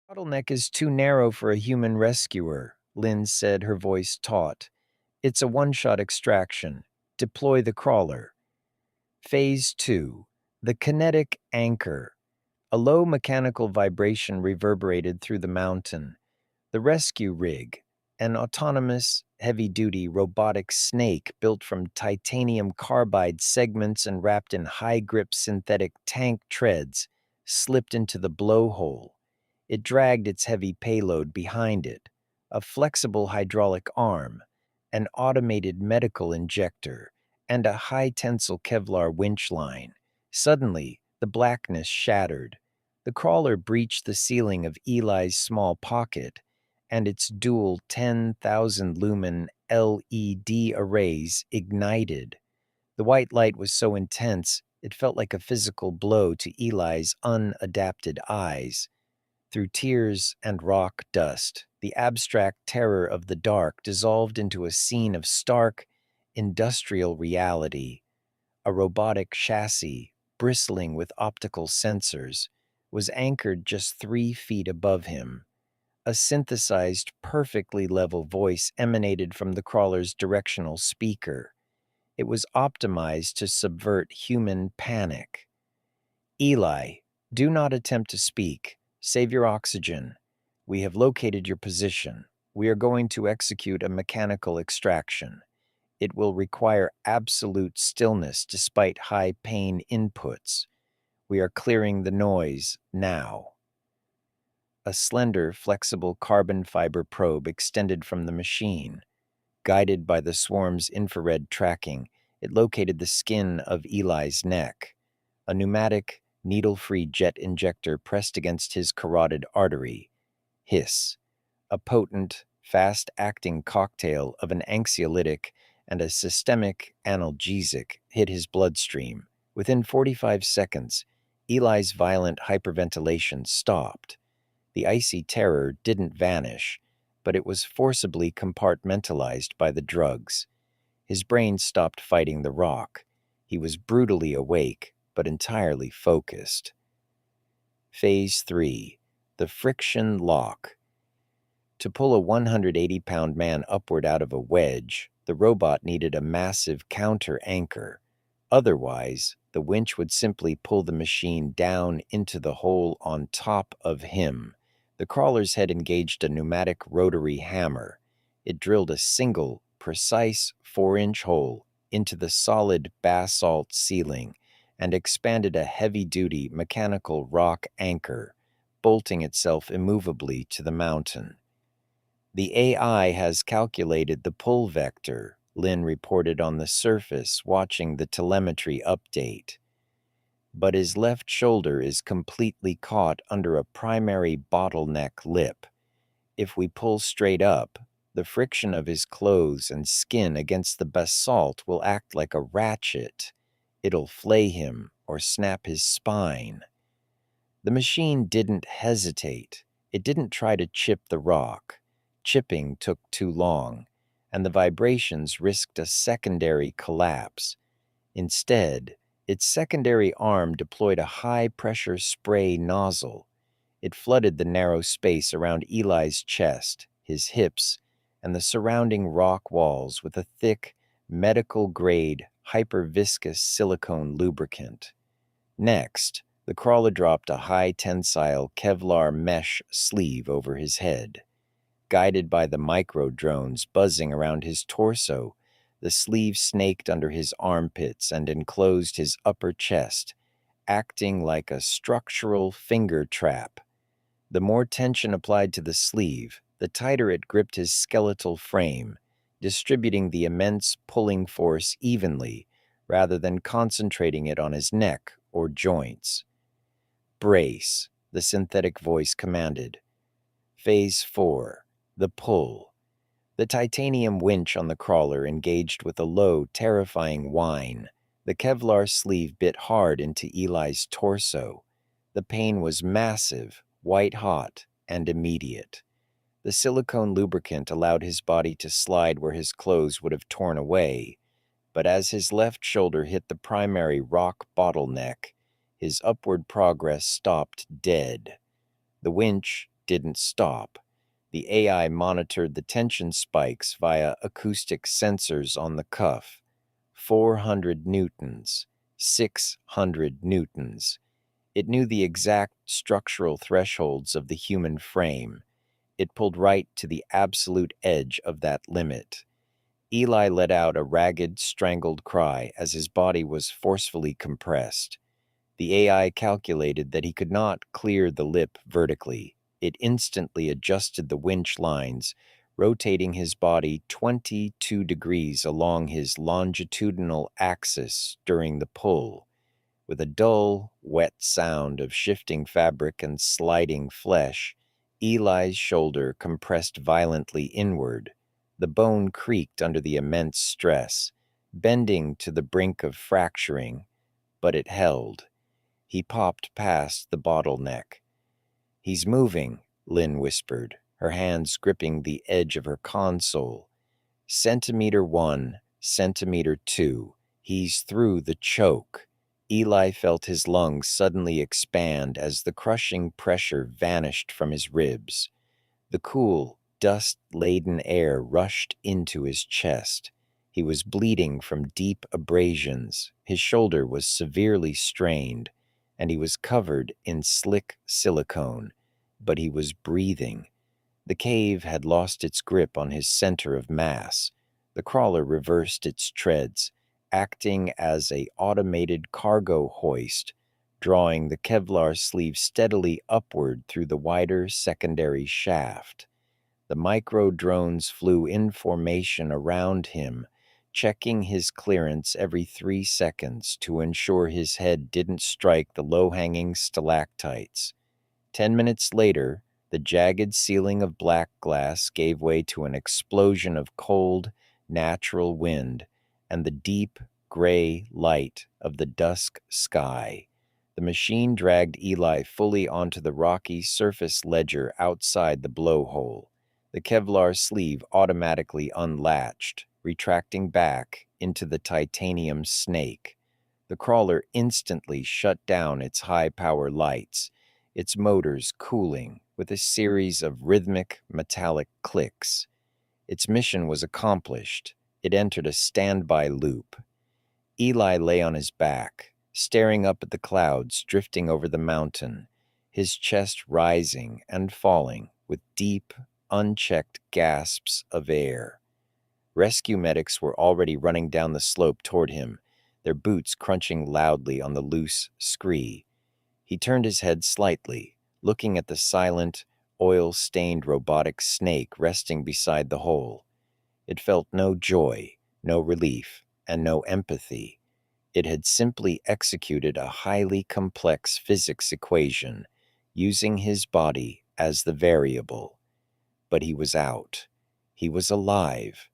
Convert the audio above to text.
Bottleneck is too narrow for a human rescuer, Lynn said, her voice taut. It's a one-shot extraction. Deploy the crawler. Phase 2. The kinetic anchor. A low mechanical vibration reverberated through the mountain. The rescue rig, an autonomous, heavy-duty robotic snake built from titanium carbide segments and wrapped in high-grip synthetic tank treads, slipped into the blowhole. It dragged its heavy payload behind it, a flexible hydraulic arm, an automated medical injector, and a high-tensile Kevlar winch line. Suddenly, the blackness shattered. The crawler breached the ceiling of Eli's small pocket, and its dual 10,000-lumen LED arrays ignited. The white light was so intense, it felt like a physical blow to Eli's unadapted eyes. Through tears and rock dust, the abstract terror of the dark dissolved into a scene of stark, industrial reality. A robotic chassis, bristling with optical sensors, was anchored just 3 feet above him. A synthesized, perfectly level voice emanated from the crawler's directional speaker. It was optimized to subvert human panic. Eli, do not attempt to speak. Save your oxygen. We have located your position. We are going to execute a mechanical extraction. It will require absolute stillness despite high pain inputs. We are clearing the noise now. A slender, flexible carbon fiber probe extended from the machine. Guided by the swarm's infrared tracking, it located the skin of Eli's neck. A pneumatic, needle-free jet injector pressed against his carotid artery. Hiss. A potent, fast-acting cocktail of an anxiolytic and a systemic analgesic hit his bloodstream. Within 45 seconds, Eli's violent hyperventilation stopped. The icy terror didn't vanish, but it was forcibly compartmentalized by the drugs. His brain stopped fighting the rock. He was brutally awake, but entirely focused. Phase 3. The friction lock. To pull a 180-pound man upward out of a wedge, the robot needed a massive counter-anchor. Otherwise, the winch would simply pull the machine down into the hole on top of him. The crawler's head engaged a pneumatic rotary hammer. It drilled a single, precise 4-inch hole into the solid basalt ceiling and expanded a heavy-duty mechanical rock anchor, bolting itself immovably to the mountain. The AI has calculated the pull vector, Lynn reported on the surface, watching the telemetry update. But his left shoulder is completely caught under a primary bottleneck lip. If we pull straight up, the friction of his clothes and skin against the basalt will act like a ratchet. It'll flay him or snap his spine. The machine didn't hesitate. It didn't try to chip the rock. Chipping took too long, and the vibrations risked a secondary collapse. Instead, its secondary arm deployed a high-pressure spray nozzle. It flooded the narrow space around Eli's chest, his hips, and the surrounding rock walls with a thick, medical-grade, hyperviscous silicone lubricant. Next, the crawler dropped a high-tensile Kevlar mesh sleeve over his head. Guided by the micro-drones buzzing around his torso, the sleeve snaked under his armpits and enclosed his upper chest, acting like a structural finger trap. The more tension applied to the sleeve, the tighter it gripped his skeletal frame, distributing the immense pulling force evenly rather than concentrating it on his neck or joints. Brace, the synthetic voice commanded. Phase 4. The pull. The titanium winch on the crawler engaged with a low, terrifying whine. The Kevlar sleeve bit hard into Eli's torso. The pain was massive, white-hot, and immediate. The silicone lubricant allowed his body to slide where his clothes would have torn away, but as his left shoulder hit the primary rock bottleneck, his upward progress stopped dead. The winch, didn't stop. The AI monitored the tension spikes via acoustic sensors on the cuff. 400 newtons, 600 newtons. It knew the exact structural thresholds of the human frame. It pulled right to the absolute edge of that limit. Eli let out a ragged, strangled cry as his body was forcefully compressed. The AI calculated that he could not clear the lip vertically. It instantly adjusted the winch lines, rotating his body 22 degrees along his longitudinal axis during the pull. With a dull, wet sound of shifting fabric and sliding flesh, Eli's shoulder compressed violently inward. The bone creaked under the immense stress, bending to the brink of fracturing, but it held. He popped past the bottleneck. "He's moving," Lynn whispered, her hands gripping the edge of her console. Centimeter 1, centimeter 2. He's through the choke. Eli felt his lungs suddenly expand as the crushing pressure vanished from his ribs. The cool, dust-laden air rushed into his chest. He was bleeding from deep abrasions. His shoulder was severely strained, and he was covered in slick silicone, but he was breathing. The cave had lost its grip on his center of mass. The crawler reversed its treads, acting as an automated cargo hoist, drawing the Kevlar sleeve steadily upward through the wider secondary shaft. The micro-drones flew in formation around him, checking his clearance every 3 seconds to ensure his head didn't strike the low-hanging stalactites. 10 minutes later, the jagged ceiling of Blackglass gave way to an explosion of cold, natural wind and the deep, gray light of the dusk sky. The machine dragged Eli fully onto the rocky surface ledger outside the blowhole. The Kevlar sleeve automatically unlatched, retracting back into the titanium snake. The crawler instantly shut down its high-power lights, its motors cooling with a series of rhythmic metallic clicks. Its mission was accomplished. It entered a standby loop. Eli lay on his back, staring up at the clouds drifting over the mountain, his chest rising and falling with deep, unchecked gasps of air. Rescue medics were already running down the slope toward him, their boots crunching loudly on the loose scree. He turned his head slightly, looking at the silent, oil-stained robotic snake resting beside the hole. It felt no joy, no relief, and no empathy. It had simply executed a highly complex physics equation, using his body as the variable. But he was out. He was alive,